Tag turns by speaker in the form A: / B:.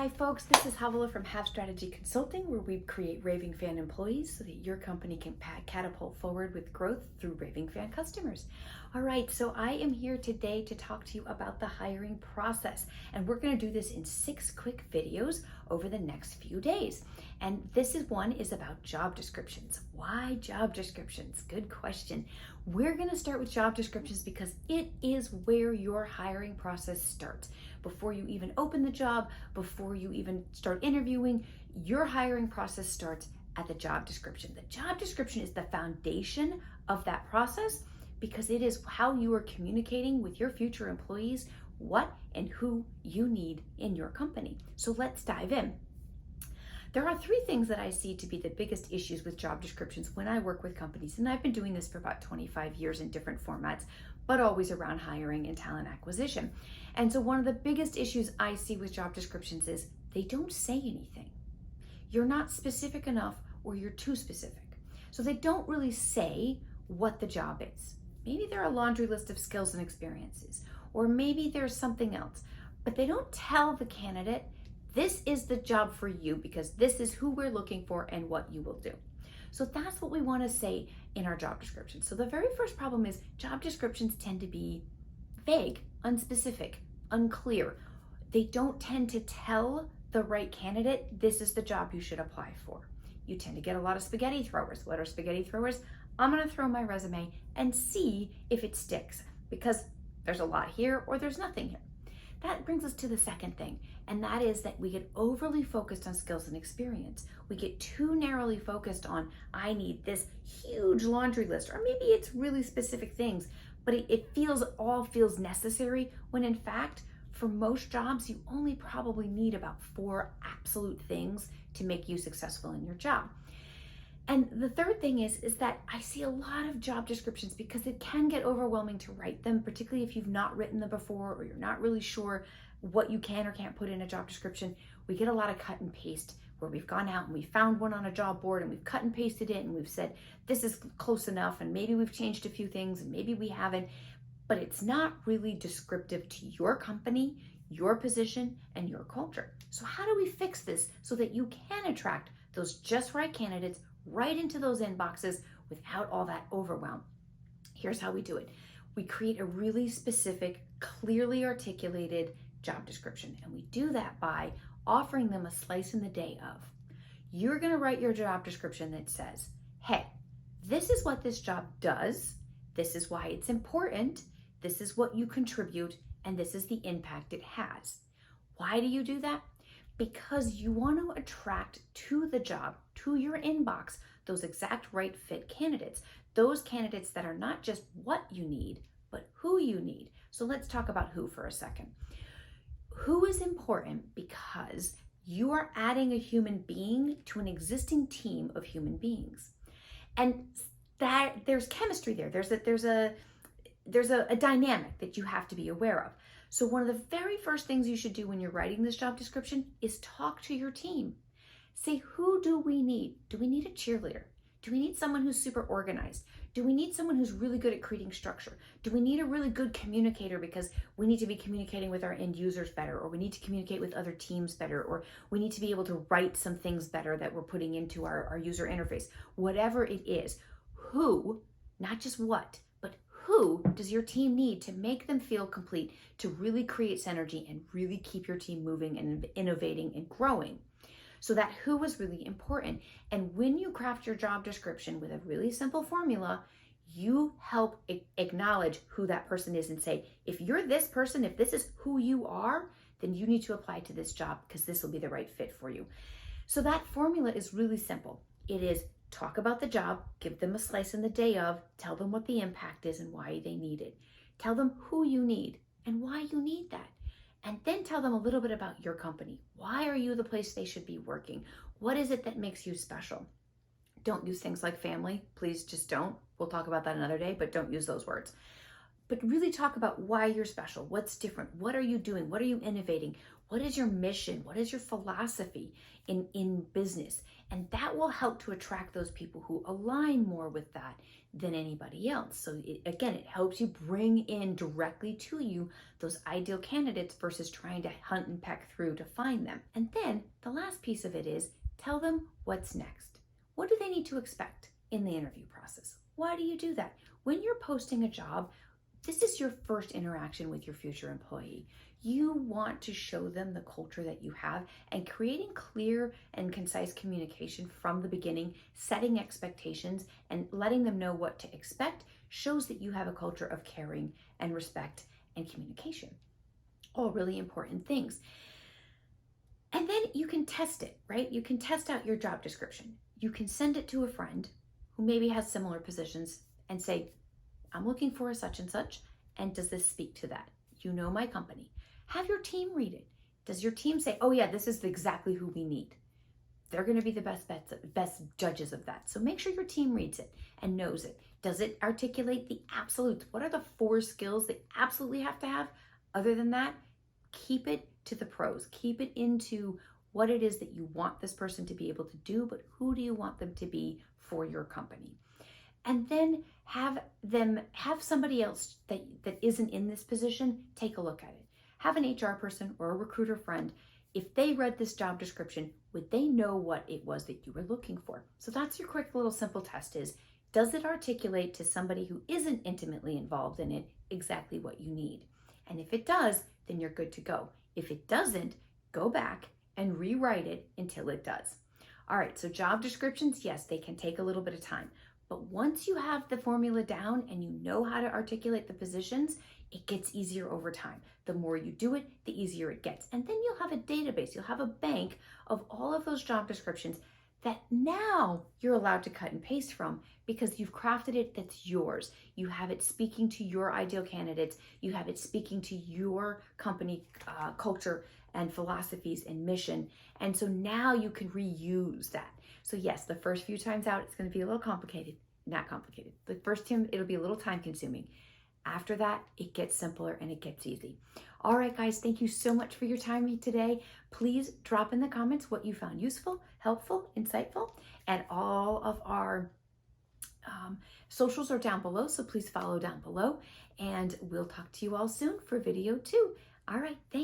A: Hi folks, this is Havala from Have Strategy Consulting, where we create raving fan employees so that your company can catapult forward with growth through raving fan customers. All right, so I am here today to talk to you about the hiring process, and we're going to do this in 6 quick videos over the next few days. And this one is about job descriptions. Why job descriptions? Good question. We're going to start with job descriptions because it is where your hiring process starts. Before you even open the job, before you even start interviewing, your hiring process starts at the job description. The job description is the foundation of that process because it is how you are communicating with your future employees what and who you need in your company. So let's dive in. There are 3 things that I see to be the biggest issues with job descriptions when I work with companies, and I've been doing this for about 25 years in different formats, but always around hiring and talent acquisition. And so one of the biggest issues I see with job descriptions is they don't say anything. You're not specific enough or you're too specific. So they don't really say what the job is. Maybe they're a laundry list of skills and experiences, or maybe there's something else, but they don't tell the candidate, this is the job for you because this is who we're looking for and what you will do. So that's what we want to say in our job description. So the very first problem is job descriptions tend to be vague, unspecific, unclear. They don't tend to tell the right candidate, this is the job you should apply for. You tend to get a lot of spaghetti throwers. What are spaghetti throwers? I'm going to throw my resume and see if it sticks because there's a lot here or there's nothing here. That brings us to the second thing, and that is that we get overly focused on skills and experience. We get too narrowly focused on, I need this huge laundry list, or maybe it's really specific things, but it all feels necessary when in fact, for most jobs, you only probably need about 4 absolute things to make you successful in your job. And the third thing is that I see a lot of job descriptions because it can get overwhelming to write them, particularly if you've not written them before or you're not really sure what you can or can't put in a job description. We get a lot of cut and paste where we've gone out and we found one on a job board and we've cut and pasted it and we've said, this is close enough, and maybe we've changed a few things and maybe we haven't, but it's not really descriptive to your company, your position, and your culture. So how do we fix this so that you can attract those just right candidates right into those inboxes without all that overwhelm? Here's how we do it. We create a really specific, clearly articulated job description, and we do that by offering them a slice in the day of. You're going to write your job description that says, hey, this is what this job does, this is why it's important, this is what you contribute, and this is the impact it has. Why do you do that? Because you want to attract to the job, to your inbox, those exact right fit candidates. Those candidates that are not just what you need, but who you need. So let's talk about who for a second. Who is important because you are adding a human being to an existing team of human beings. And that there's chemistry there. There's a dynamic that you have to be aware of. So one of the very first things you should do when you're writing this job description is talk to your team. Say, who do we need? Do we need a cheerleader? Do we need someone who's super organized? Do we need someone who's really good at creating structure? Do we need a really good communicator because we need to be communicating with our end users better, or we need to communicate with other teams better, or we need to be able to write some things better that we're putting into our user interface? Whatever it is, who, not just what, but who does your team need to make them feel complete, to really create synergy and really keep your team moving and innovating and growing? So that who is really important. And when you craft your job description with a really simple formula, you help acknowledge who that person is and say, if you're this person, if this is who you are, then you need to apply to this job because this will be the right fit for you. So that formula is really simple. It is talk about the job, give them a slice in the day of, tell them what the impact is and why they need it. Tell them who you need and why you need that. And then tell them a little bit about your company. Why are you the place they should be working? What is it that makes you special? Don't use things like family. Please just don't. We'll talk about that another day, but don't use those words. but really talk about why you're special, what's different, what are you doing, what are you innovating, what is your mission, what is your philosophy in business. And that will help to attract those people who align more with that than anybody else. So again, it helps you bring in directly to you those ideal candidates versus trying to hunt and peck through to find them. And then the last piece of it is tell them what's next. What do they need to expect in the interview process? Why do you do that? When you're posting a job, this is your first interaction with your future employee. You want to show them the culture that you have, and creating clear and concise communication from the beginning, setting expectations and letting them know what to expect shows that you have a culture of caring and respect and communication. All really important things. And then you can test it, right? You can test out your job description. You can send it to a friend who maybe has similar positions and say, I'm looking for a such and such, and does this speak to that? You know my company. Have your team read it. Does your team say, oh yeah, this is exactly who we need? They're going to be the best judges of that. So make sure your team reads it and knows it. Does it articulate the absolutes? What are the 4 skills they absolutely have to have? Other than that, keep it to the pros. Keep it into what it is that you want this person to be able to do, but who do you want them to be for your company? And then have somebody else that isn't in this position take a look at it. Have an HR person or a recruiter friend. If they read this job description, would they know what it was that you were looking for? So that's your quick little simple test is, does it articulate to somebody who isn't intimately involved in it exactly what you need? And if it does, then you're good to go. If it doesn't, go back and rewrite it until it does. All right, so job descriptions, yes, they can take a little bit of time. But once you have the formula down and you know how to articulate the positions, it gets easier over time. The more you do it, the easier it gets. And then you'll have a database, you'll have a bank of all of those job descriptions that now you're allowed to cut and paste from because you've crafted it that's yours. You have it speaking to your ideal candidates. You have it speaking to your company culture and philosophies and mission. And so now you can reuse that. So yes, the first few times out, it's going to be a little complicated. Not complicated. The first time, it'll be a little time consuming. After that, it gets simpler and it gets easy. All right, guys, thank you so much for your time today. Please drop in the comments what you found useful, helpful, insightful, and all of our socials are down below, so please follow down below, and we'll talk to you all soon for video 2. All right, thanks.